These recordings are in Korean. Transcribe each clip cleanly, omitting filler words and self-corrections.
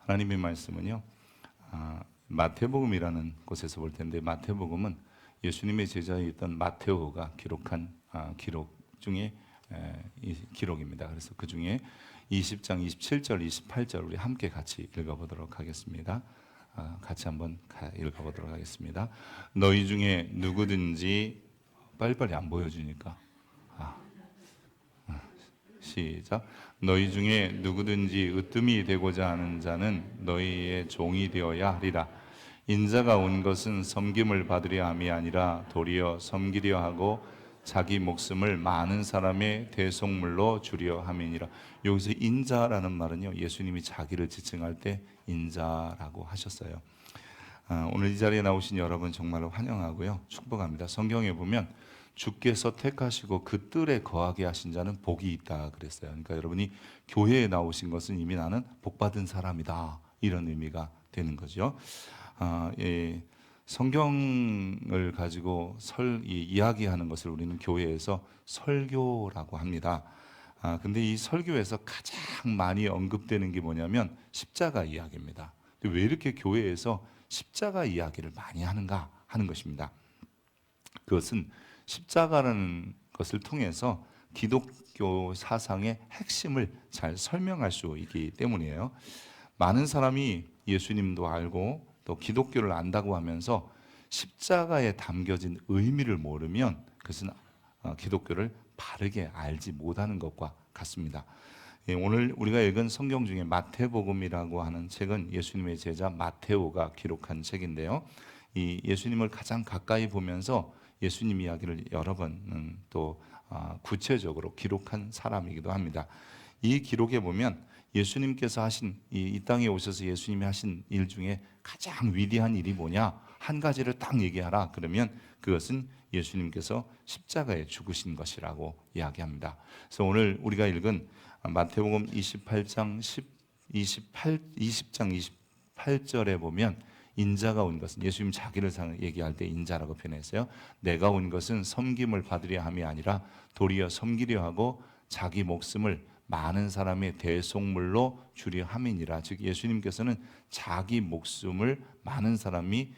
하나님의 말씀은요, 마태복음이라는 곳에서 볼 텐데, 마태복음은 예수님의 제자였던 마테오가 기록한 기록 중에 이 기록입니다. 그래서 그 중에 20장 27절, 28절 우리 함께 같이 읽어보도록 하겠습니다. 같이 한번 읽어보도록 하겠습니다. 너희 중에 누구든지 빨리빨리 안 보여주니까 시작. 너희 중에 누구든지 으뜸이 되고자 하는 자는 너희의 종이 되어야 하리라. 인자가 온 것은 섬김을 받으려 함이 아니라 도리어 섬기려 하고 자기 목숨을 많은 사람의 대속물로 주려 함이니라. 여기서 인자라는 말은요, 예수님이 자기를 지칭할 때 인자라고 하셨어요. 오늘 이 자리에 나오신 여러분 정말로 환영하고요, 축복합니다. 성경에 보면 주께서 택하시고 그 뜰에 거하게 하신 자는 복이 있다 그랬어요. 그러니까 여러분이 교회에 나오신 것은 이미 나는 복받은 사람이다, 이런 의미가 되는 거죠. 성경을 가지고 이야기하는 것을 우리는 교회에서 설교라고 합니다. 근데 이 설교에서 가장 많이 언급되는 게 뭐냐면 십자가 이야기입니다. 왜 이렇게 교회에서 십자가 이야기를 많이 하는가 하는 것입니다. 그것은 십자가라는 것을 통해서 기독교 사상의 핵심을 잘 설명할 수 있기 때문이에요. 많은 사람이 예수님도 알고 또 기독교를 안다고 하면서 십자가에 담겨진 의미를 모르면 그것은 기독교를 바르게 알지 못하는 것과 같습니다. 오늘 우리가 읽은 성경 중에 마태복음이라고 하는 책은 예수님의 제자 마테오가 기록한 책인데요. 이 예수님을 가장 가까이 보면서 예수님 이야기를 여러 번 또 구체적으로 기록한 사람이기도 합니다. 이 기록에 보면 예수님께서 하신 이 땅에 오셔서 예수님이 하신 일 중에 가장 위대한 일이 뭐냐, 한 가지를 딱 얘기하라 그러면 그것은 예수님께서 십자가에 죽으신 것이라고 이야기합니다. 그래서 오늘 우리가 읽은 마태복음 20장 28절에 보면 인자가 온 것은, 예수님 자기를 얘기할 때 인자라고 표현했어요. 내가 온 것은 섬김을 받으려 함이 아니라 도리어 섬기려 하고 자기 목숨을 많은 사람의 대속물로 주려 함이니라. 즉 예수님께서는 자기 목숨을 많은 사람이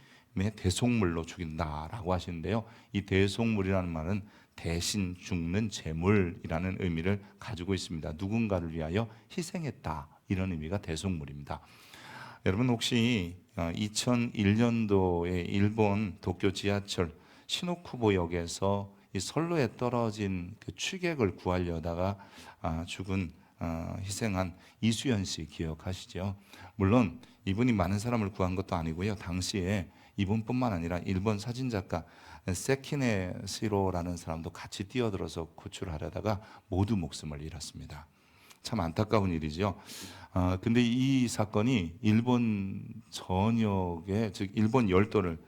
대속물로 죽인다라고 하시는데요. 이 대속물이라는 말은 대신 죽는 제물이라는 의미를 가지고 있습니다. 누군가를 위하여 희생했다, 이런 의미가 대속물입니다. 여러분 혹시 2001년도에 일본 도쿄 지하철 시노쿠보역에서 이 선로에 떨어진 그 취객을 구하려다가 희생한 이수연 씨 기억하시죠? 물론 이분이 많은 사람을 구한 것도 아니고요. 당시에 이분뿐만 아니라 일본 사진작가 세키네 시로라는 사람도 같이 뛰어들어서 구출하려다가 모두 목숨을 잃었습니다. 참 안타까운 일이죠. 근데 이 사건이 일본 전역에, 즉 일본 열도를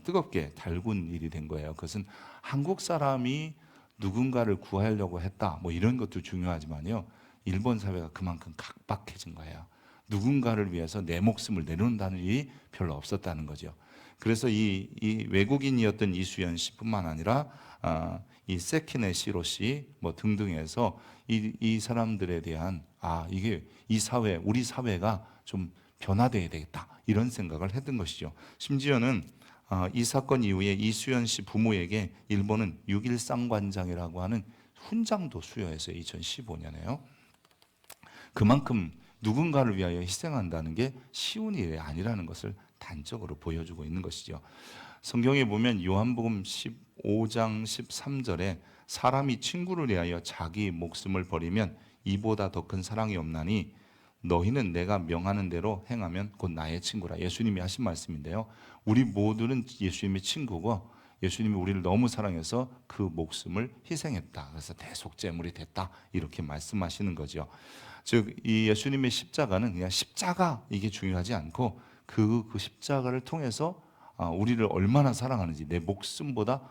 뜨겁게 달군 일이 된 거예요. 그것은 한국 사람이 누군가를 구하려고 했다, 뭐 이런 것도 중요하지만요, 일본 사회가 그만큼 각박해진 거예요. 누군가를 위해서 내 목숨을 내놓는다는 일이 별로 없었다는 거죠. 그래서 이 외국인이었던 이수연 씨뿐만 아니라 이 세키네 시로 씨 뭐 등등해서 이 사람들에 대한 이게 이 사회, 우리 사회가 좀 변화돼야 되겠다, 이런 생각을 했던 것이죠. 심지어는 이 사건 이후에 이수연 씨 부모에게 일본은 6.1 쌍관장이라고 하는 훈장도 수여했어요. 2015년에요. 그만큼 누군가를 위하여 희생한다는 게 쉬운 일이 아니라는 것을 단적으로 보여주고 있는 것이죠. 성경에 보면 요한복음 15장 13절에 사람이 친구를 위하여 자기 목숨을 버리면 이보다 더 큰 사랑이 없나니 너희는 내가 명하는 대로 행하면 곧 나의 친구라. 예수님이 하신 말씀인데요. 우리 모두는 예수님의 친구고 예수님이 우리를 너무 사랑해서 그 목숨을 희생했다. 그래서 대속제물이 됐다, 이렇게 말씀하시는 거죠. 즉 이 예수님의 십자가는 그냥 십자가, 이게 중요하지 않고 그 십자가를 통해서 우리를 얼마나 사랑하는지, 내 목숨보다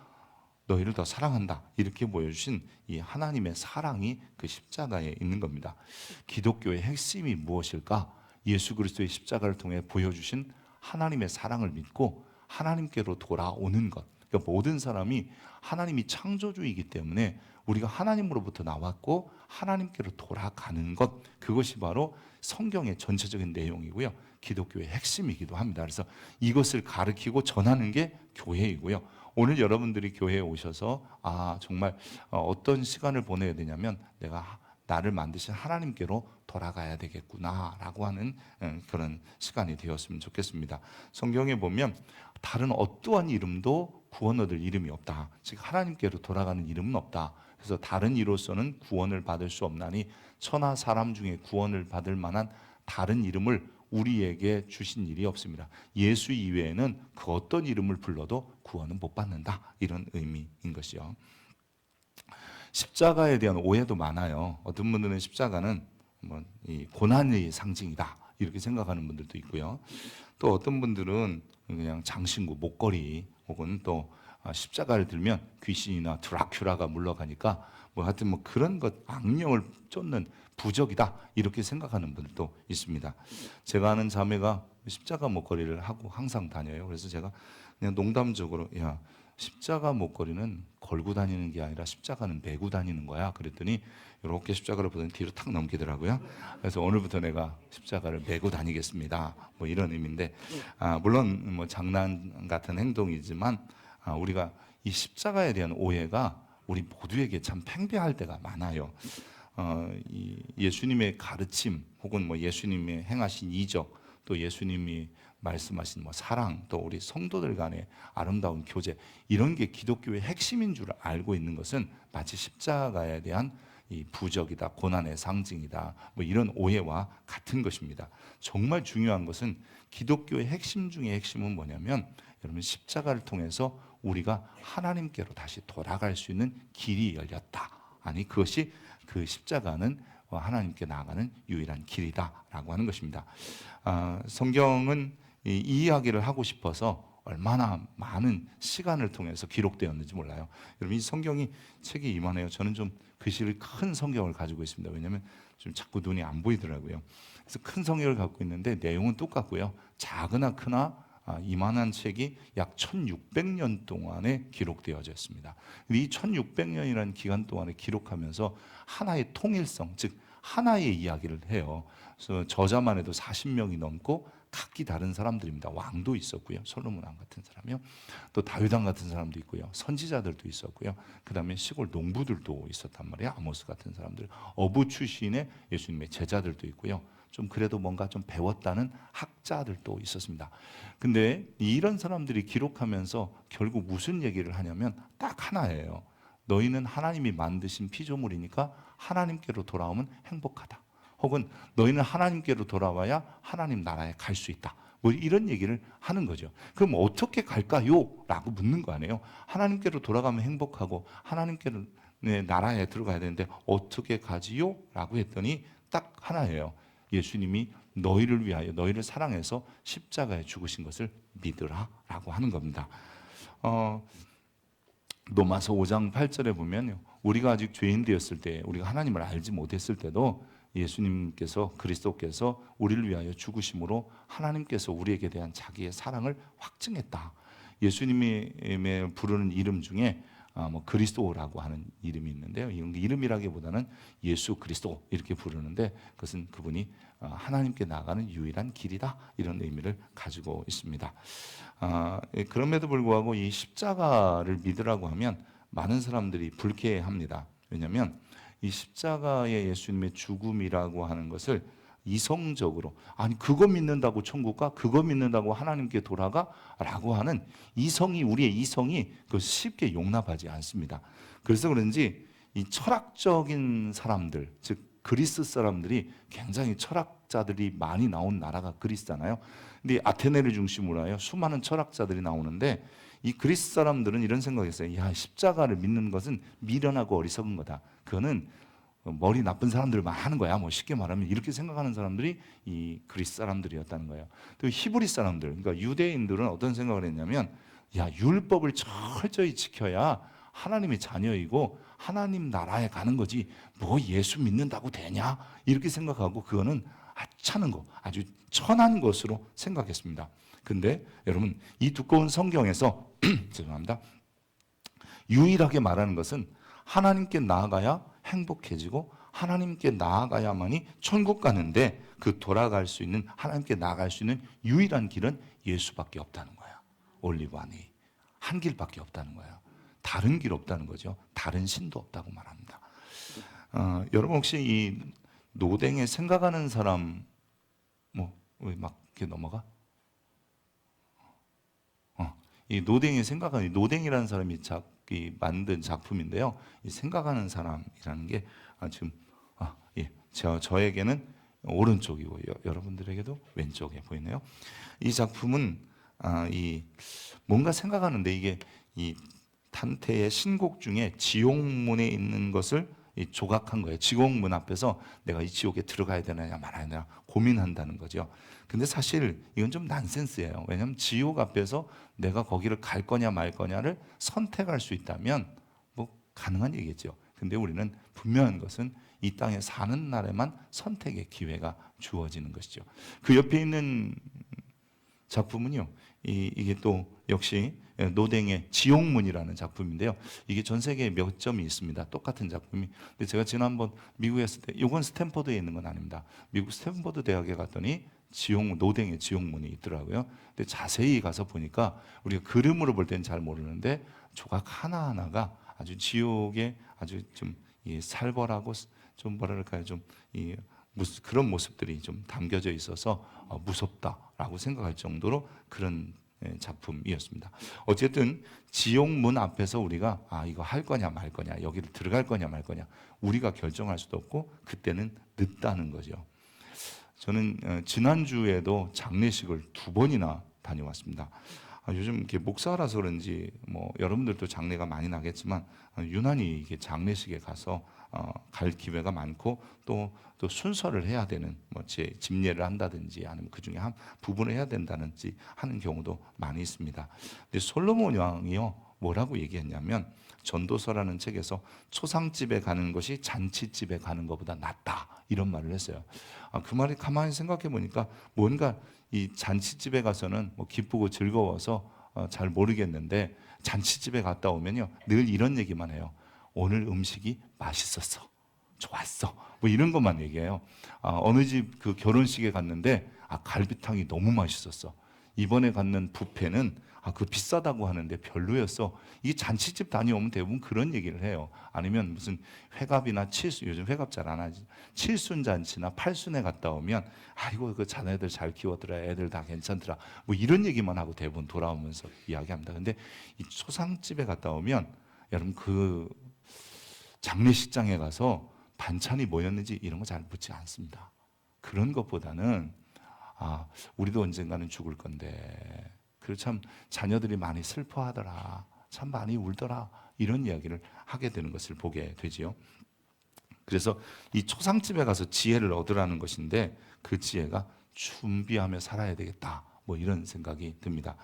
너희를 더 사랑한다, 이렇게 보여주신 이 하나님의 사랑이 그 십자가에 있는 겁니다. 기독교의 핵심이 무엇일까? 예수 그리스도의 십자가를 통해 보여주신 하나님의 사랑을 믿고 하나님께로 돌아오는 것. 그러니까 모든 사람이, 하나님이 창조주이기 때문에 우리가 하나님으로부터 나왔고 하나님께로 돌아가는 것, 그것이 바로 성경의 전체적인 내용이고요. 기독교의 핵심이기도 합니다. 그래서 이것을 가르치고 전하는 게 교회이고요. 오늘 여러분들이 교회에 오셔서 정말 어떤 시간을 보내야 되냐면 내가 나를 만드신 하나님께로 돌아가야 되겠구나라고 하는 그런 시간이 되었으면 좋겠습니다. 성경에 보면 다른 어떠한 이름도 구원 얻을 이름이 없다. 즉 하나님께로 돌아가는 이름은 없다. 그래서 다른 이로서는 구원을 받을 수 없나니 천하 사람 중에 구원을 받을 만한 다른 이름을 우리에게 주신 일이 없습니다. 예수 이외에는 그 어떤 이름을 불러도 구원은 못 받는다. 이런 의미인 것이요. 십자가에 대한 오해도 많아요. 어떤 분들은 십자가는 이 고난의 상징이다 이렇게 생각하는 분들도 있고요. 또 어떤 분들은 그냥 장신구, 목걸이 혹은 또 십자가를 들면 귀신이나 드라큘라가 물러가니까 하여튼 그런 것, 악령을 쫓는 부적이다 이렇게 생각하는 분들도 있습니다. 제가 아는 자매가 십자가 목걸이를 하고 항상 다녀요. 그래서 제가 그냥 농담적으로 십자가 목걸이는 걸고 다니는 게 아니라 십자가는 메고 다니는 거야. 그랬더니 이렇게 십자가를 보더니 뒤로 탁 넘기더라고요. 그래서 오늘부터 내가 십자가를 메고 다니겠습니다. 이런 의미인데, 물론 장난 같은 행동이지만 우리가 이 십자가에 대한 오해가 우리 모두에게 참 팽배할 때가 많아요. 이 예수님의 가르침 혹은 예수님의 행하신 이적, 또 예수님이 말씀하신 사랑, 또 우리 성도들 간의 아름다운 교제, 이런 게 기독교의 핵심인 줄 알고 있는 것은 마치 십자가에 대한 이 부적이다, 고난의 상징이다, 이런 오해와 같은 것입니다. 정말 중요한 것은 기독교의 핵심 중의 핵심은 뭐냐면, 여러분 십자가를 통해서 우리가 하나님께로 다시 돌아갈 수 있는 길이 열렸다. 아니 그것이 그 십자가는 하나님께 나아가는 유일한 길이다라고 하는 것입니다. 성경은 이 이야기를 하고 싶어서 얼마나 많은 시간을 통해서 기록되었는지 몰라요. 여러분 이 성경이 책이 이만해요. 저는 좀 글씨를 큰 성경을 가지고 있습니다. 왜냐하면 좀 자꾸 눈이 안 보이더라고요. 그래서 큰 성경을 갖고 있는데 내용은 똑같고요. 작으나 크나 이만한 책이 약 1600년 동안에 기록되어져 있습니다. 이 1600년이라는 기간 동안에 기록하면서 하나의 통일성, 즉 하나의 이야기를 해요. 그래서 저자만 해도 40명이 넘고 각기 다른 사람들입니다. 왕도 있었고요. 솔로몬 왕 같은 사람이요. 또 다윗 왕 같은 사람도 있고요. 선지자들도 있었고요. 그 다음에 시골 농부들도 있었단 말이에요. 아모스 같은 사람들. 어부 출신의 예수님의 제자들도 있고요. 좀 그래도 뭔가 좀 배웠다는 학자들도 있었습니다. 근데 이런 사람들이 기록하면서 결국 무슨 얘기를 하냐면 딱 하나예요. 너희는 하나님이 만드신 피조물이니까 하나님께로 돌아오면 행복하다. 혹은 너희는 하나님께로 돌아와야 하나님 나라에 갈 수 있다. 이런 얘기를 하는 거죠. 그럼 어떻게 갈까요? 라고 묻는 거 아니에요. 하나님께로 돌아가면 행복하고 하나님께로 나라에 들어가야 되는데 어떻게 가지요? 라고 했더니 딱 하나예요. 예수님이 너희를 위하여 너희를 사랑해서 십자가에 죽으신 것을 믿으라 라고 하는 겁니다. 로마서 5장 8절에 보면 우리가 아직 죄인 되었을 때, 우리가 하나님을 알지 못했을 때도 예수님께서, 그리스도께서 우리를 위하여 죽으심으로 하나님께서 우리에게 대한 자기의 사랑을 확증했다. 예수님이 부르는 이름 중에 그리스도라고 하는 이름이 있는데요. 이름이라기보다는 예수 그리스도 이렇게 부르는데 그것은 그분이 하나님께 나아가는 유일한 길이다, 이런 의미를 가지고 있습니다. 그럼에도 불구하고 이 십자가를 믿으라고 하면 많은 사람들이 불쾌해합니다. 왜냐하면 이 십자가의 예수님의 죽음이라고 하는 것을 이성적으로, 아니 그거 믿는다고 천국 가? 그거 믿는다고 하나님께 돌아가? 라고 하는 우리의 이성이 그 쉽게 용납하지 않습니다. 그래서 그런지 이 철학적인 사람들, 즉 그리스 사람들이 굉장히 철학자들이 많이 나온 나라가 그리스잖아요. 근데 아테네를 중심으로 하여 수많은 철학자들이 나오는데 이 그리스 사람들은 이런 생각했어요. 십자가를 믿는 것은 미련하고 어리석은 거다. 그거는 머리 나쁜 사람들만 하는 거야. 쉽게 말하면 이렇게 생각하는 사람들이 이 그리스 사람들이었다는 거예요. 또 히브리 사람들, 그러니까 유대인들은 어떤 생각을 했냐면, 율법을 철저히 지켜야 하나님의 자녀이고 하나님 나라에 가는 거지 예수 믿는다고 되냐, 이렇게 생각하고 그거는 하찮은 거, 아주 천한 것으로 생각했습니다. 근데 여러분 이 두꺼운 성경에서 죄송합니다. 유일하게 말하는 것은 하나님께 나아가야 행복해지고 하나님께 나아가야만이 천국 가는데 그 돌아갈 수 있는, 하나님께 나아갈 수 있는 유일한 길은 예수밖에 없다는 거야. 올리브아니 한 길밖에 없다는 거야. 다른 길 없다는 거죠. 다른 신도 없다고 말합니다. 여러분 혹시 이 노댕에 생각하는 사람 왜 막 이렇게 넘어가? 이 노댕이 생각하는, 노댕이라는 사람이 만든 작품인데요. 이 생각하는 사람이라는 게 지금 저에게는 오른쪽이고 여러분들에게도 왼쪽에 보이네요. 이 작품은 이 뭔가 생각하는데, 이게 이 단테의 신곡 중에 지옥문에 있는 것을 조각한 거예요. 지옥문 앞에서 내가 이 지옥에 들어가야 되느냐 말아야 되느냐 고민한다는 거죠. 근데 사실 이건 좀 난센스예요. 왜냐하면 지옥 앞에서 내가 거기를 갈 거냐 말 거냐를 선택할 수 있다면 뭐 가능한 얘기겠죠. 근데 우리는 분명한 것은 이 땅에 사는 날에만 선택의 기회가 주어지는 것이죠. 그 옆에 있는 작품은요, 이게 또 역시 노댕의 지옥문이라는 작품인데요. 이게 전 세계에 몇 점이 있습니다. 똑같은 작품이. 근데 제가 지난번 미국에 있을 때, 이건 스탠퍼드에 있는 건 아닙니다. 미국 스탠퍼드 대학에 갔더니 노댕의 지옥문이 있더라고요. 근데 자세히 가서 보니까 우리가 그림으로 볼 때는 잘 모르는데 조각 하나하나가 아주 지옥의 아주 좀 살벌하고 좀 뭐랄까요, 좀 그런 모습들이 좀 담겨져 있어서 무섭다라고 생각할 정도로 그런 작품이었습니다. 어쨌든 지옥문 앞에서 우리가 이거 할 거냐 말 거냐, 여기를 들어갈 거냐 말 거냐 우리가 결정할 수도 없고 그때는 늦다는 거죠. 저는 지난주에도 장례식을 2번이나 다녀왔습니다. 요즘 이렇게 목사라서 그런지 여러분들도 장례가 많이 나겠지만 유난히 이게 장례식에 가서 갈 기회가 많고 또 순서를 해야 되는 제 집례를 한다든지 아니면 그 중에 한 부분을 해야 된다든지 하는 경우도 많이 있습니다. 근데 솔로몬 왕이요 뭐라고 얘기했냐면, 전도서라는 책에서 초상집에 가는 것이 잔치집에 가는 것보다 낫다 이런 말을 했어요. 그 말이 가만히 생각해 보니까 뭔가 이 잔치집에 가서는 기쁘고 즐거워서 잘 모르겠는데, 잔치집에 갔다 오면요 늘 이런 얘기만 해요. 오늘 음식이 맛있었어, 좋았어, 이런 것만 얘기해요. 어느 집 그 결혼식에 갔는데 갈비탕이 너무 맛있었어. 이번에 갔는 뷔페는 그 비싸다고 하는데 별로였어. 이게 잔치집 다녀오면 대부분 그런 얘기를 해요. 아니면 무슨 회갑이나 칠순, 요즘 회갑 잘 안 하지, 칠순 잔치나 팔순에 갔다 오면 아이고 그 자네들 잘 키웠더라, 애들 다 괜찮더라, 이런 얘기만 하고 대부분 돌아오면서 이야기합니다. 근데 이 초상집에 갔다 오면 여러분 그 장례식장에 가서 반찬이 뭐였는지 이런 거 잘 묻지 않습니다. 그런 것보다는 우리도 언젠가는 죽을 건데 그리고 참 자녀들이 많이 슬퍼하더라, 참 많이 울더라, 이런 이야기를 하게 되는 것을 보게 되지요. 그래서 이 초상집에 가서 지혜를 얻으라는 것인데, 그 지혜가 준비하며 살아야 되겠다 이런 생각이 듭니다.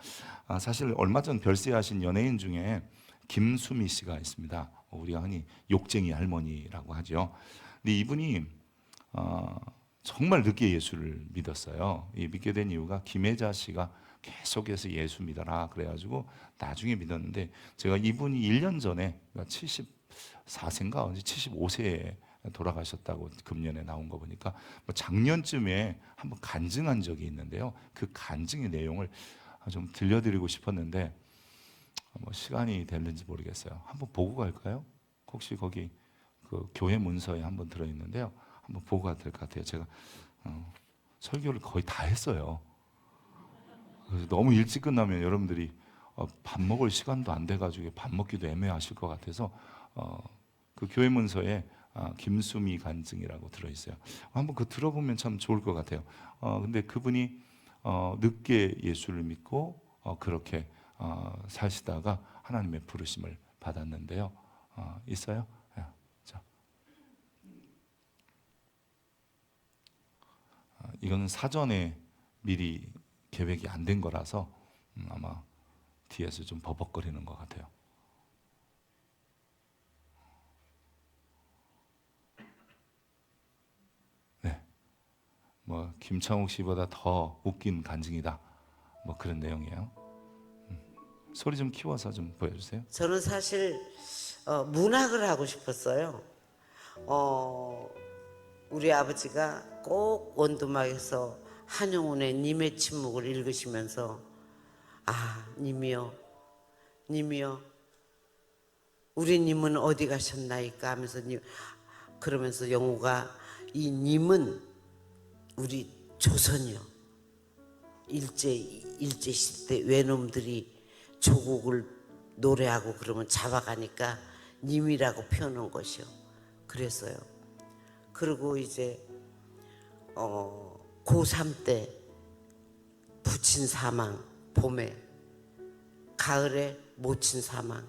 사실 얼마 전 별세하신 연예인 중에 김수미 씨가 있습니다. 우리가 흔히 욕쟁이 할머니라고 하죠. 근데 이분이 정말 늦게 예수를 믿었어요. 믿게 된 이유가 김혜자 씨가 계속해서 예수 믿어라 그래가지고 나중에 믿었는데, 제가 이분이 1년 전에 74세인가 75세에 돌아가셨다고 금년에 나온 거 보니까 작년쯤에 한번 간증한 적이 있는데요. 그 간증의 내용을 좀 들려드리고 싶었는데 시간이 될는지 모르겠어요. 한번 보고 갈까요? 혹시 거기 그 교회 문서에 한번 들어있는데요. 한번 보고 가도 될 것 같아요. 제가 설교를 거의 다 했어요. 그래서 너무 일찍 끝나면 여러분들이 밥 먹을 시간도 안 돼가지고 밥 먹기도 애매하실 것 같아서 그 교회 문서에 김수미 간증이라고 들어있어요. 한번 그 들어보면 참 좋을 것 같아요. 근데 그분이 늦게 예수를 믿고 그렇게 사시다가 하나님의 부르심을 받았는데요. 있어요? 자, 이거는 사전에 미리 계획이 안 된 거라서 아마 뒤에서 좀 버벅거리는 것 같아요. 네, 김창욱 씨보다 더 웃긴 간증이다, 그런 내용이에요. 소리 좀 키워서 좀 보여주세요. 저는 사실 문학을 하고 싶었어요. 우리 아버지가 꼭 원두막에서 한용운의 님의 침묵을 읽으시면서 아, 님이여, 님이여, 우리 님은 어디 가셨나이까 하면서 그러면서 영호가 이 님은 우리 조선이요. 일제 시대 외놈들이 조국을 노래하고 그러면 잡아가니까 님이라고 표현한 것이요. 그랬어요. 그리고 이제 고3 때 부친 사망, 봄에, 가을에 모친 사망.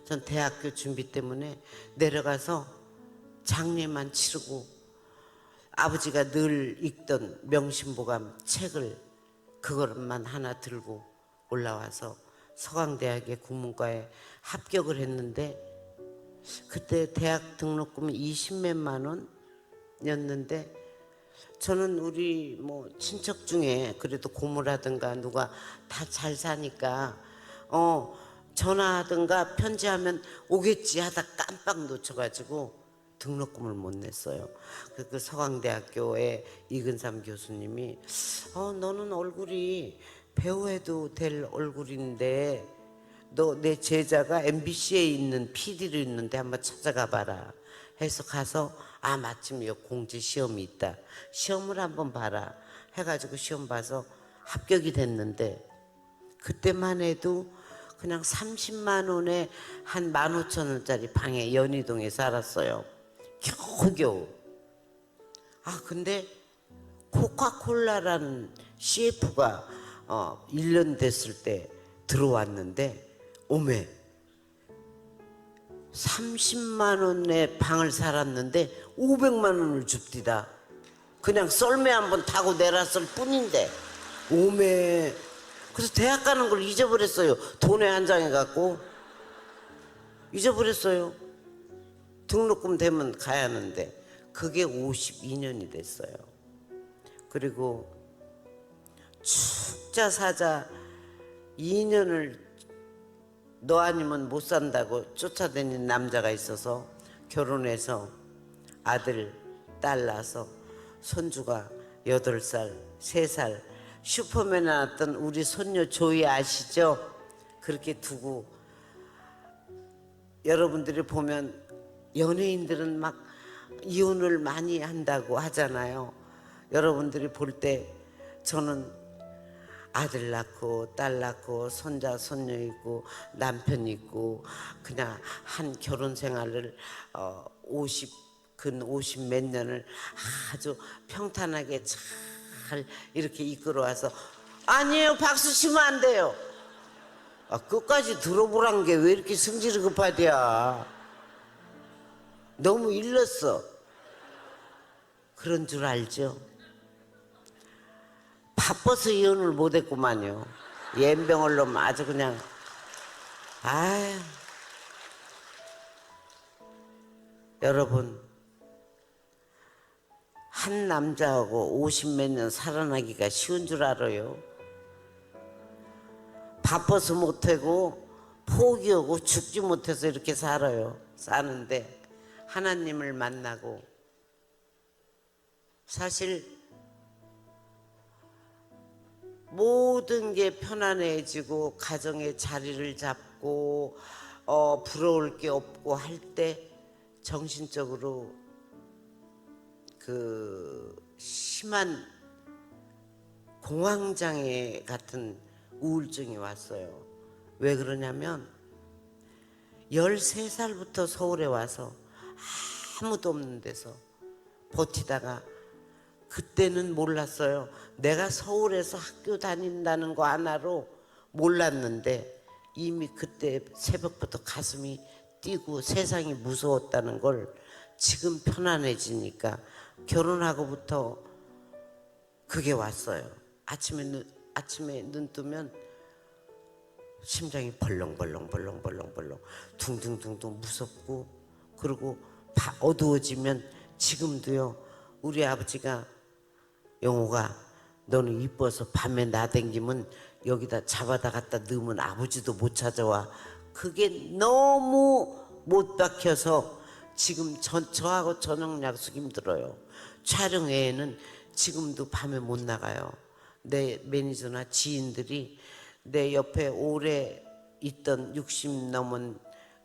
전 대학교 준비 때문에 내려가서 장례만 치르고 아버지가 늘 읽던 명심보감 책을 그것만 하나 들고 올라와서 서강대학의 국문과에 합격을 했는데 그때 대학 등록금이 20몇만 원이었는데 저는 우리 뭐 친척 중에 그래도 고모라든가 누가 다 잘 사니까 전화하든가 편지하면 오겠지 하다 깜빡 놓쳐가지고 등록금을 못 냈어요. 그 서강대학교의 이근삼 교수님이 너는 얼굴이 배우해도 될 얼굴인데 너 내 제자가 MBC에 있는 PD로 있는데 한번 찾아가 봐라 해서 가서 아 마침 여 공지 시험이 있다 시험을 한번 봐라 해가지고 시험 봐서 합격이 됐는데 그때만 해도 그냥 30만 원에 한 15,000원짜리 방에 연희동에 살았어요. 겨우겨우. 아 근데 코카콜라라는 CF가 1년 됐을 때 들어왔는데 오메 30만 원에 방을 살았는데 500만 원을 줍디다. 그냥 썰매 한번 타고 내렸을 뿐인데 오메. 그래서 대학 가는 걸 잊어버렸어요. 돈에 한 장해 갖고 잊어버렸어요. 등록금 되면 가야 하는데 그게 52년이 됐어요. 그리고 축자 사자 2년을 너 아니면 못 산다고 쫓아다니는 남자가 있어서 결혼해서 아들, 딸 낳아서 손주가 8살, 3살 슈퍼맨에 나왔던 우리 손녀 조이 아시죠? 그렇게 두고 여러분들이 보면 연예인들은 막 이혼을 많이 한다고 하잖아요. 여러분들이 볼 때 저는 아들 낳고 딸 낳고 손자 손녀 있고 남편 있고 그냥 한 결혼 생활을 50 몇 년을 아주 평탄하게 잘 이렇게 이끌어와서 아니에요 박수 치면 안 돼요. 끝까지 들어보란 게 왜 이렇게 성질이 급하디야. 너무 일렀어. 그런 줄 알죠? 바빠서 이혼을 못했구만요. 연병을 놈 아주 그냥 아유. 여러분 한 남자하고 50 몇 년 살아나기가 쉬운 줄 알아요? 바빠서 못하고 포기하고 죽지 못해서 이렇게 살아요. 사는데 하나님을 만나고 사실 모든 게 편안해지고 가정의 자리를 잡고 부러울 게 없고 할 때 정신적으로 그 심한 공황장애 같은 우울증이 왔어요. 왜 그러냐면 13살부터 서울에 와서 아무도 없는 데서 버티다가 그때는 몰랐어요. 내가 서울에서 학교 다닌다는 거 하나로 몰랐는데 이미 그때 새벽부터 가슴이 뛰고 세상이 무서웠다는 걸 지금 편안해지니까 결혼하고부터 그게 왔어요. 아침에 눈 뜨면 심장이 벌렁벌렁 둥둥둥둥 무섭고 그리고 어두워지면 지금도요. 우리 아버지가 영호가 너는 이뻐서 밤에 나댕기면 여기다 잡아다 갖다 넣으면 아버지도 못 찾아와. 그게 너무 못 박혀서 지금 저하고 저녁 약속 힘들어요. 촬영 외에는 지금도 밤에 못 나가요. 내 매니저나 지인들이 내 옆에 오래 있던 60 넘은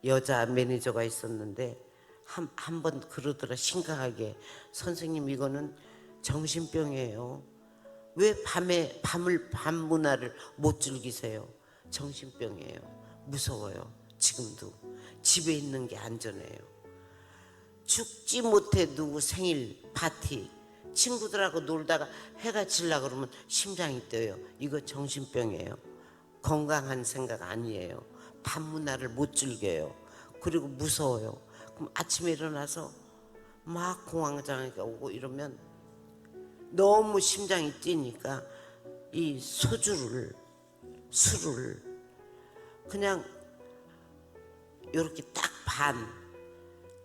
여자 매니저가 있었는데 한 번 그러더라, 심각하게. 선생님, 이거는 정신병이에요. 왜 밤 문화를 못 즐기세요? 정신병이에요. 무서워요. 지금도 집에 있는 게 안전해요. 죽지 못해 누구 생일 파티 친구들하고 놀다가 해가 질라 그러면 심장이 뛰어요. 이거 정신병이에요. 건강한 생각 아니에요. 밤 문화를 못 즐겨요. 그리고 무서워요. 그럼 아침에 일어나서 막 공황장애가 오고 이러면 너무 심장이 뛰니까 이 술을 그냥 이렇게 딱 반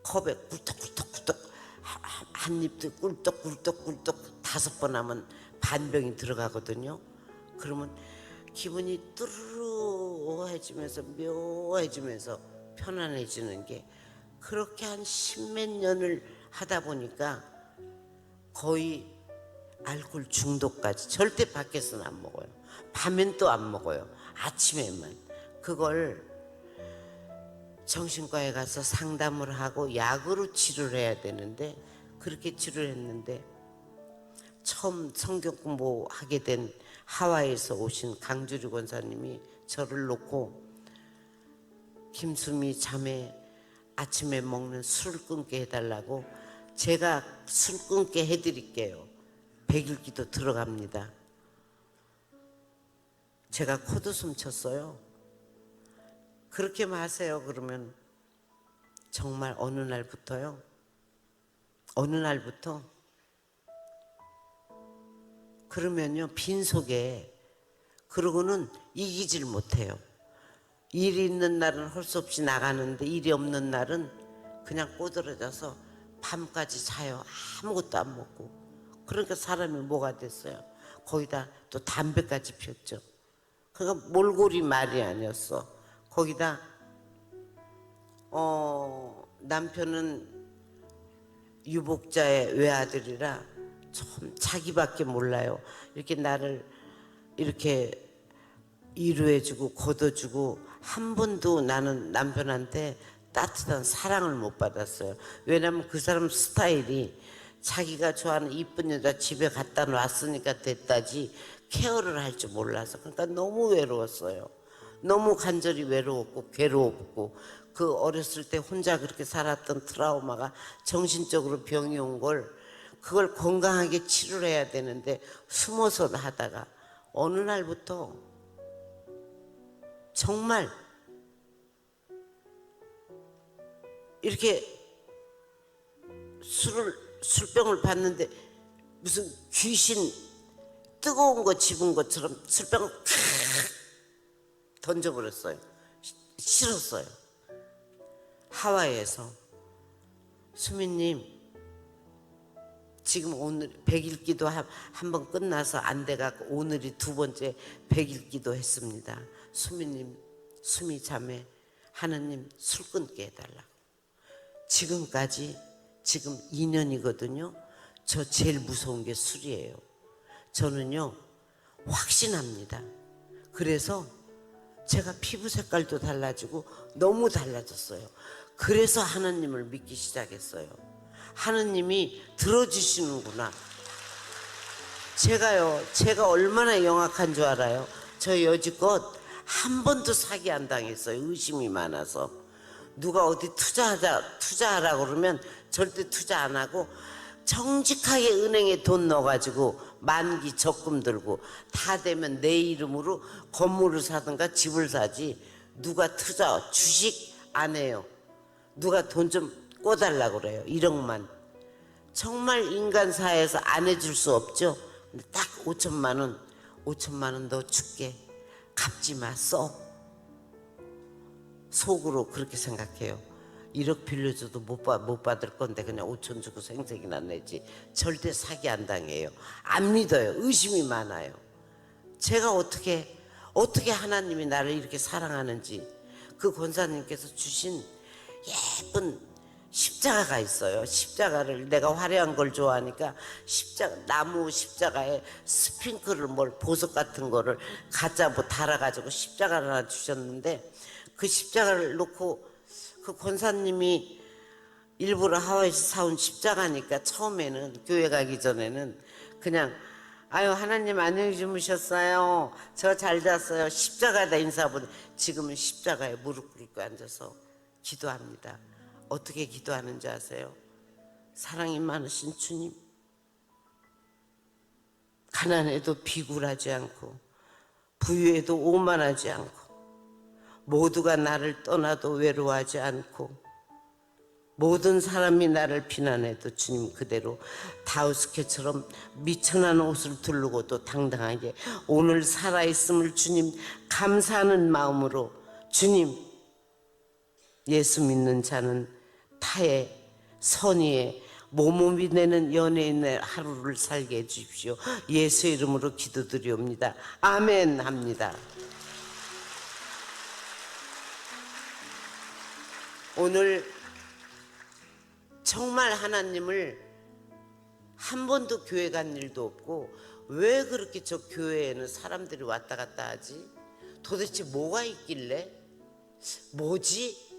컵에 꿀떡꿀떡꿀떡 한 입도 꿀떡꿀떡꿀떡 5번 하면 반병이 들어가거든요. 그러면 기분이 뚜루해지면서 묘해지면서 편안해지는 게, 그렇게 한 10몇 년을 하다 보니까 거의 알코올 중독까지. 절대 밖에서는 안 먹어요. 밤엔 또 안 먹어요. 아침에만. 그걸 정신과에 가서 상담을 하고 약으로 치료를 해야 되는데, 그렇게 치료를 했는데 처음 성경 공부하게 된 하와이에서 오신 강주리 권사님이 저를 놓고 김수미 자매 아침에 먹는 술을 끊게 해달라고, 제가 술 끊게 해드릴게요. 100일 기도 들어갑니다. 제가 코드숨 쳤어요. 그렇게 마세요. 그러면 정말 어느 날부터 그러면요, 빈속에, 그러고는 이기질 못해요. 일이 있는 날은 할 수 없이 나가는데 일이 없는 날은 그냥 꼬드러져서 밤까지 자요. 아무것도 안 먹고. 그러니까 사람이 뭐가 됐어요. 거기다 또 담배까지 피웠죠. 그러니까 몰골이 말이 아니었어. 거기다 남편은 유복자의 외아들이라 참 자기밖에 몰라요. 이렇게 나를 이렇게 위로해주고 걷어주고, 한 번도 나는 남편한테 따뜻한 사랑을 못 받았어요. 왜냐면 그 사람 스타일이 자기가 좋아하는 이쁜 여자 집에 갖다 놨으니까 됐다지 케어를 할 줄 몰라서. 그러니까 너무 외로웠어요. 너무 간절히 외로웠고 괴로웠고, 그 어렸을 때 혼자 그렇게 살았던 트라우마가 정신적으로 병이 온 걸, 그걸 건강하게 치료를 해야 되는데 숨어서 하다가 어느 날부터 정말 이렇게 술병을 봤는데 무슨 귀신 뜨거운 거 집은 것처럼 술병을 탁 던져버렸어요. 싫었어요. 하와이에서 수미님, 지금 오늘 100일 기도 한 번 끝나서 안 돼갖고 오늘이 2번째 100일 기도 했습니다. 수미님, 수미 자매, 하느님 술 끊게 해달라고. 지금까지 지금 2년이거든요. 저 제일 무서운 게 술이에요. 저는요 확신합니다. 그래서 제가 피부 색깔도 달라지고 너무 달라졌어요. 그래서 하느님을 믿기 시작했어요. 하느님이 들어주시는구나. 제가 얼마나 영악한 줄 알아요? 저 여지껏 한 번도 사기 안 당했어요. 의심이 많아서. 누가 어디 투자하라 그러면 절대 투자 안 하고, 정직하게 은행에 돈 넣어가지고 만기 적금 들고 다 되면 내 이름으로 건물을 사든가 집을 사지, 누가 투자 주식 안 해요. 누가 돈 좀 꿔달라 그래요. 1억만. 정말 인간사회에서 안 해줄 수 없죠. 근데 딱 5천만 원 너 줄게. 갚지 마, 써. 속으로 그렇게 생각해요. 1억 빌려줘도 못 받을 건데 그냥 5천 주고 생색이나 내지. 절대 사기 안 당해요. 안 믿어요. 의심이 많아요. 제가 어떻게 하나님이 나를 이렇게 사랑하는지, 그 권사님께서 주신 예쁜 십자가가 있어요. 십자가를 내가 화려한 걸 좋아하니까 십자가, 나무 십자가에 스핑크를 뭘 보석 같은 거를 가짜 뭐 달아가지고 십자가를 하나 주셨는데 그 십자가를 놓고 그 권사님이 일부러 하와이에서 사온 십자가니까 처음에는 교회 가기 전에는 그냥 아유 하나님 안녕히 주무셨어요. 저 잘 잤어요. 십자가에다 인사보다 지금은 십자가에 무릎 꿇고 앉아서 기도합니다. 어떻게 기도하는지 아세요? 사랑이 많으신 주님, 가난해도 비굴하지 않고 부유해도 오만하지 않고 모두가 나를 떠나도 외로워하지 않고 모든 사람이 나를 비난해도 주님 그대로 다우스케처럼 미천한 옷을 두르고도 당당하게 오늘 살아있음을 주님 감사하는 마음으로 주님 예수 믿는 자는 타의 선의에 몸이 되는 연예인의 하루를 살게 해주십시오. 예수의 이름으로 기도드리옵니다. 아멘 합니다. 오늘 정말 하나님을 한 번도 교회 간 일도 없고 왜 그렇게 저 교회에는 사람들이 왔다 갔다 하지? 도대체 뭐가 있길래? 뭐지?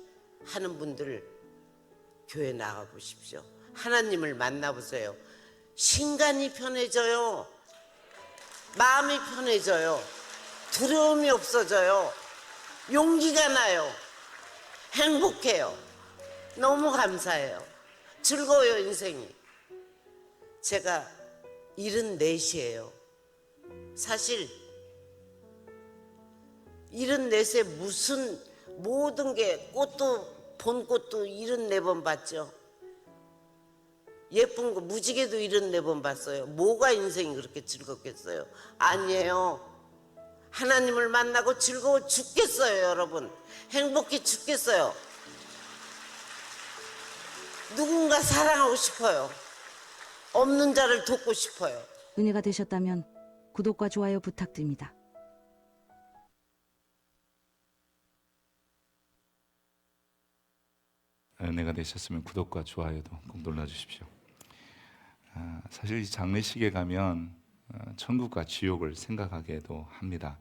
하는 분들 교회 나가 보십시오. 하나님을 만나보세요. 신간이 편해져요. 마음이 편해져요. 두려움이 없어져요. 용기가 나요. 행복해요. 너무 감사해요. 즐거워요 인생이. 제가 74이에요. 사실 74세 무슨 모든 게 꽃도 본 꽃도 74번 봤죠. 예쁜 거 무지개도 74번 봤어요. 뭐가 인생이 그렇게 즐겁겠어요? 아니에요. 하나님을 만나고 즐거워 죽겠어요 여러분. 행복해 죽겠어요. 누군가 사랑하고 싶어요. 없는 자를 돕고 싶어요. 은혜가 되셨다면 구독과 좋아요 부탁드립니다. 은혜가 되셨으면 구독과 좋아요도 꼭 눌러주십시오. 사실 이 장례식에 가면 천국과 지옥을 생각하게도 합니다.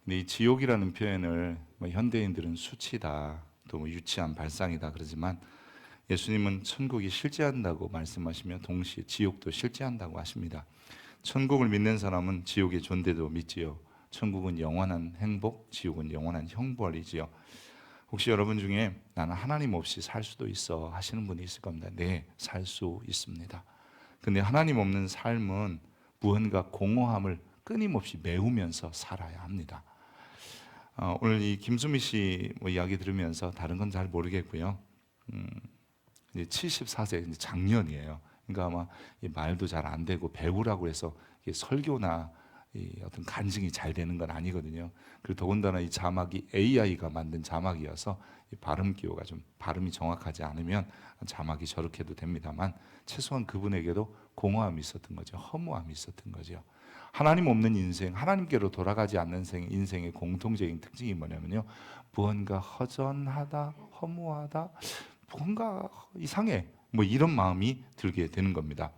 근데 이 지옥이라는 표현을 현대인들은 수치다, 또 유치한 발상이다 그러지만 예수님은 천국이 실제한다고 말씀하시며 동시에 지옥도 실제한다고 하십니다. 천국을 믿는 사람은 지옥의 존재도 믿지요. 천국은 영원한 행복, 지옥은 영원한 형벌이지요. 혹시 여러분 중에 나는 하나님 없이 살 수도 있어 하시는 분이 있을 겁니다. 네, 살 수 있습니다. 근데 하나님 없는 삶은 무언가 공허함을 끊임없이 메우면서 살아야 합니다. 오늘 이 김수미 씨 이야기 들으면서 다른 건 잘 모르겠고요. 이제 74세 이제 작년이에요. 그러니까 아마 말도 잘 안 되고 배우라고 해서 설교나 어떤 간증이 잘 되는 건 아니거든요. 그리고 더군다나 이 자막이 AI가 만든 자막이어서 발음 기호가 좀 발음이 정확하지 않으면 자막이 저렇게도 됩니다만 최소한 그분에게도 공허함이 있었던 거죠. 허무함이 있었던 거죠. 하나님 없는 인생, 하나님께로 돌아가지 않는 인생의 공통적인 특징이 뭐냐면요, 무언가 허전하다, 허무하다, 뭔가 이상해, 이런 마음이 들게 되는 겁니다.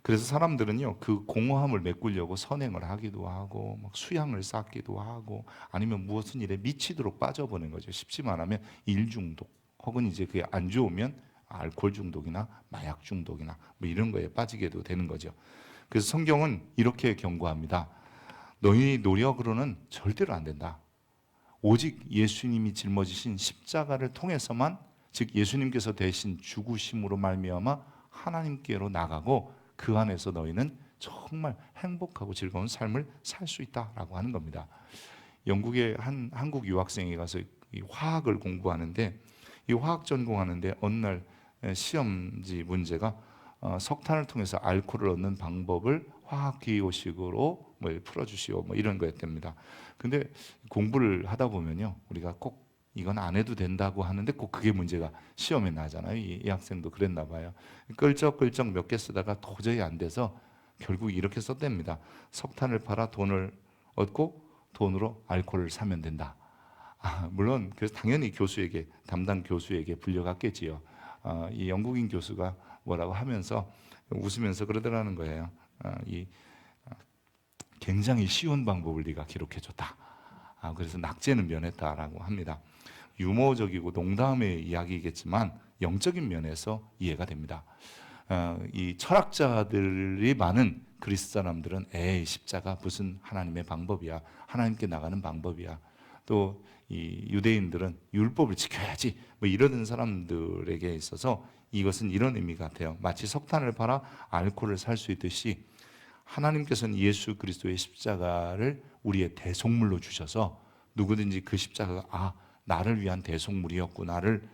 그래서 사람들은요, 그 공허함을 메꾸려고 선행을 하기도 하고 막 수양을 쌓기도 하고 아니면 무엇은 일에 미치도록 빠져보는 거죠. 쉽지 말하면 일 중독 혹은 이제 그게 안 좋으면 알코올 중독이나 마약 중독이나 이런 거에 빠지게도 되는 거죠. 그래서 성경은 이렇게 경고합니다. 너희 노력으로는 절대로 안 된다. 오직 예수님이 짊어지신 십자가를 통해서만, 즉 예수님께서 대신 죽으심으로 말미암아 하나님께로 나가고 그 안에서 너희는 정말 행복하고 즐거운 삶을 살 수 있다라고 하는 겁니다. 영국의 한 한국 유학생이 가서 이 화학을 공부하는데, 이 화학 전공하는데 어느 날 시험지 문제가 석탄을 통해서 알코올을 얻는 방법을 화학 기호식으로 풀어주시오 이런 거였답니다. 근데 공부를 하다 보면요, 우리가 꼭 이건 안 해도 된다고 하는데 꼭 그게 문제가 시험에 나잖아요. 이 학생도 그랬나 봐요. 끌적끌적 몇 개 쓰다가 도저히 안 돼서 결국 이렇게 썼답니다. 석탄을 팔아 돈을 얻고 돈으로 알코올을 사면 된다. 물론 그래서 당연히 교수에게 담당 교수에게 불려갔겠지요. 이 영국인 교수가 뭐라고 하면서 웃으면서 그러더라는 거예요. 이 굉장히 쉬운 방법을 네가 기록해줬다. 그래서 낙제는 면했다라고 합니다. 유머적이고 농담의 이야기겠지만 영적인 면에서 이해가 됩니다. 이 철학자들이 많은 그리스 사람들은 에이 십자가 무슨 하나님의 방법이야, 하나님께 나가는 방법이야. 또 이 유대인들은 율법을 지켜야지 뭐 이러는 사람들에게 있어서 이것은 이런 의미 같아요. 마치 석탄을 팔아 알코올을 살 수 있듯이 하나님께서는 예수 그리스도의 십자가를 우리의 대속물로 주셔서 누구든지 그 십자가가 나를 위한 대속물이었구나를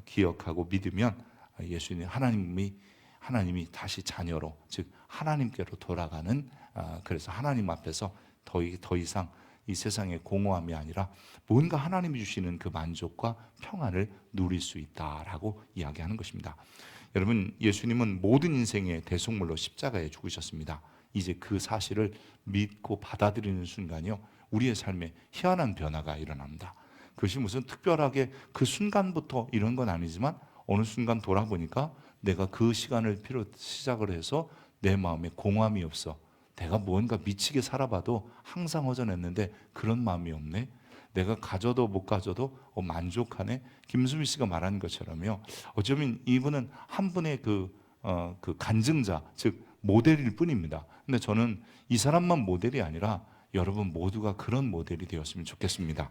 기억하고 믿으면 예수님 하나님이 다시 자녀로, 즉 하나님께로 돌아가는, 그래서 하나님 앞에서 더 이상 이 세상의 공허함이 아니라 뭔가 하나님이 주시는 그 만족과 평안을 누릴 수 있다라고 이야기하는 것입니다. 여러분, 예수님은 모든 인생의 대속물로 십자가에 죽으셨습니다. 이제 그 사실을 믿고 받아들이는 순간이요, 우리의 삶에 희한한 변화가 일어납니다. 그것이 무슨 특별하게 그 순간부터 이런 건 아니지만 어느 순간 돌아보니까 내가 그 시간을 시작을 해서 내 마음에 공허함이 없어. 내가 뭔가 미치게 살아봐도 항상 허전했는데 그런 마음이 없네. 내가 가져도 못 가져도 만족하네. 김수미 씨가 말한 것처럼요, 어쩌면 이분은 한 분의 그 간증자, 즉 모델일 뿐입니다. 근데 저는 이 사람만 모델이 아니라 여러분 모두가 그런 모델이 되었으면 좋겠습니다.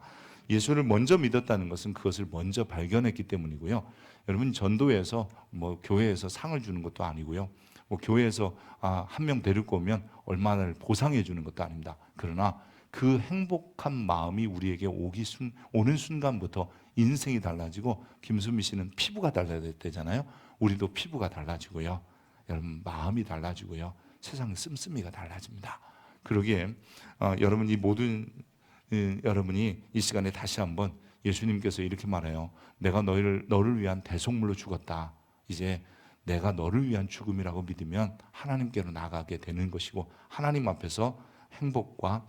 예수를 먼저 믿었다는 것은 그것을 먼저 발견했기 때문이고요. 여러분, 전도회에서 뭐 교회에서 상을 주는 것도 아니고요, 뭐 교회에서 한 명 데리고 오면 얼마나 보상해 주는 것도 아닙니다. 그러나 그 행복한 마음이 우리에게 오는 순간부터 인생이 달라지고, 김수미 씨는 피부가 달라졌대잖아요. 우리도 피부가 달라지고요, 여러분 마음이 달라지고요, 세상 씀씀이가 달라집니다. 그러기에 여러분, 이 모든 여러분이 이 시간에 다시 한번 예수님께서 이렇게 말해요. 내가 너를 위한 대속물로 죽었다. 이제 내가 너를 위한 죽음이라고 믿으면 하나님께로 나가게 되는 것이고, 하나님 앞에서 행복과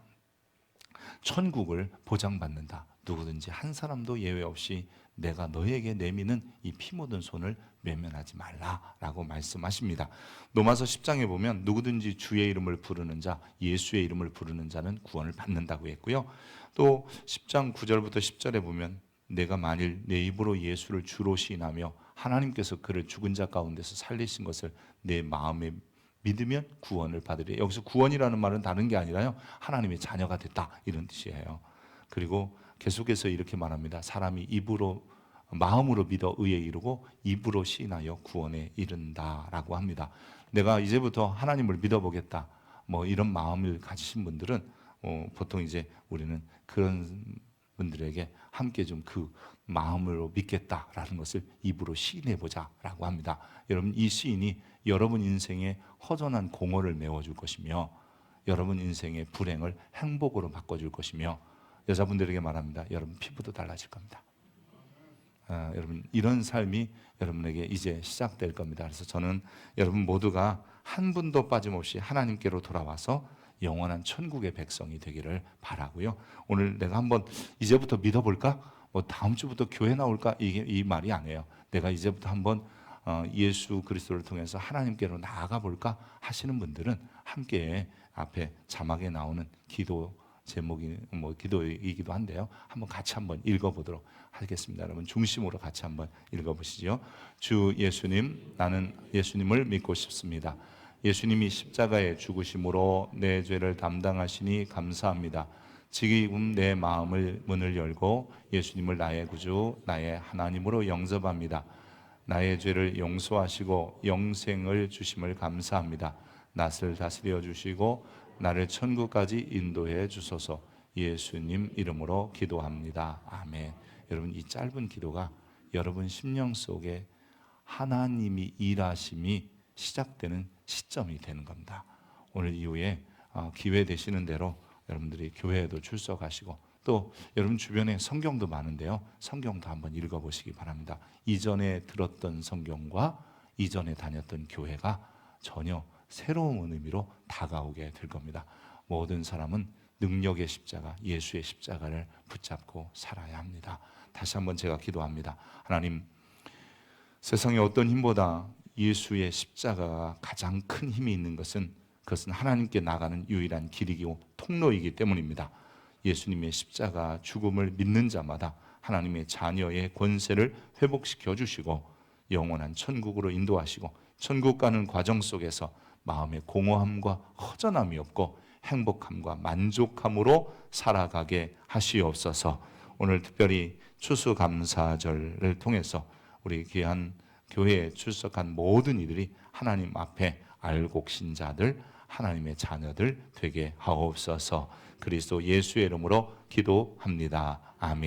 천국을 보장받는다. 누구든지 한 사람도 예외 없이 내가 너에게 내미는 이 피 묻은 손을 외면하지 말라라고 말씀하십니다. 로마서 10장에 보면 누구든지 주의 이름을 부르는 자, 예수의 이름을 부르는 자는 구원을 받는다고 했고요. 또 10장 9절부터 10절에 보면 내가 만일 내 입으로 예수를 주로 시인하며 하나님께서 그를 죽은 자 가운데서 살리신 것을 내 마음에 믿으면 구원을 받으리. 여기서 구원이라는 말은 다른 게 아니라요, 하나님의 자녀가 됐다 이런 뜻이에요. 그리고 계속해서 이렇게 말합니다. 사람이 마음으로 믿어 의에 이르고 입으로 시인하여 구원에 이른다라고 합니다. 내가 이제부터 하나님을 믿어보겠다, 뭐 이런 마음을 가지신 분들은 보통 이제 우리는 그런 분들에게 함께 좀 그 마음으로 믿겠다라는 것을 입으로 시인해보자라고 합니다. 여러분, 이 시인이 여러분 인생의 허전한 공허를 메워줄 것이며, 여러분 인생의 불행을 행복으로 바꿔줄 것이며, 여자분들에게 말합니다. 여러분 피부도 달라질 겁니다. 여러분, 이런 삶이 여러분에게 이제 시작될 겁니다. 그래서 저는 여러분 모두가 한 분도 빠짐없이 하나님께로 돌아와서 영원한 천국의 백성이 되기를 바라고요. 오늘 내가 한번 이제부터 믿어볼까? 뭐 다음 주부터 교회 나올까? 이 말이 아니에요. 내가 이제부터 한번 예수 그리스도를 통해서 하나님께로 나아가 볼까 하시는 분들은 함께 앞에 자막에 나오는 기도 제목이 기도이기도 한데요, 한번 같이 한번 읽어보도록 하겠습니다. 여러분 중심으로 같이 한번 읽어보시죠. 주 예수님, 나는 예수님을 믿고 싶습니다. 예수님이 십자가에 죽으심으로 내 죄를 담당하시니 감사합니다. 지금 내 마음을 문을 열고 예수님을 나의 구주, 나의 하나님으로 영접합니다. 나의 죄를 용서하시고 영생을 주심을 감사합니다. 낯을 다스려 주시고 나를 천국까지 인도해 주소서. 예수님 이름으로 기도합니다. 아멘. 여러분, 이 짧은 기도가 여러분 심령 속에 하나님이 일하심이 시작되는 시점이 되는 겁니다. 오늘 이후에 기회 되시는 대로 여러분들이 교회에도 출석하시고, 또 여러분 주변에 성경도 많은데요, 성경도 한번 읽어보시기 바랍니다. 이전에 들었던 성경과 이전에 다녔던 교회가 전혀 새로운 의미로 다가오게 될 겁니다. 모든 사람은 능력의 십자가, 예수의 십자가를 붙잡고 살아야 합니다. 다시 한번 제가 기도합니다. 하나님, 세상의 어떤 힘보다 예수의 십자가가 가장 큰 힘이 있는 것은 그것은 하나님께 나가는 유일한 길이고 통로이기 때문입니다. 예수님의 십자가 죽음을 믿는 자마다 하나님의 자녀의 권세를 회복시켜 주시고 영원한 천국으로 인도하시고 천국 가는 과정 속에서 마음의 공허함과 허전함이 없고 행복함과 만족함으로 살아가게 하시옵소서. 오늘 특별히 추수감사절을 통해서 우리 귀한 교회에 출석한 모든 이들이 하나님 앞에 알곡신 자들, 하나님의 자녀들 되게 하옵소서. 그리스도 예수의 이름으로 기도합니다. 아멘.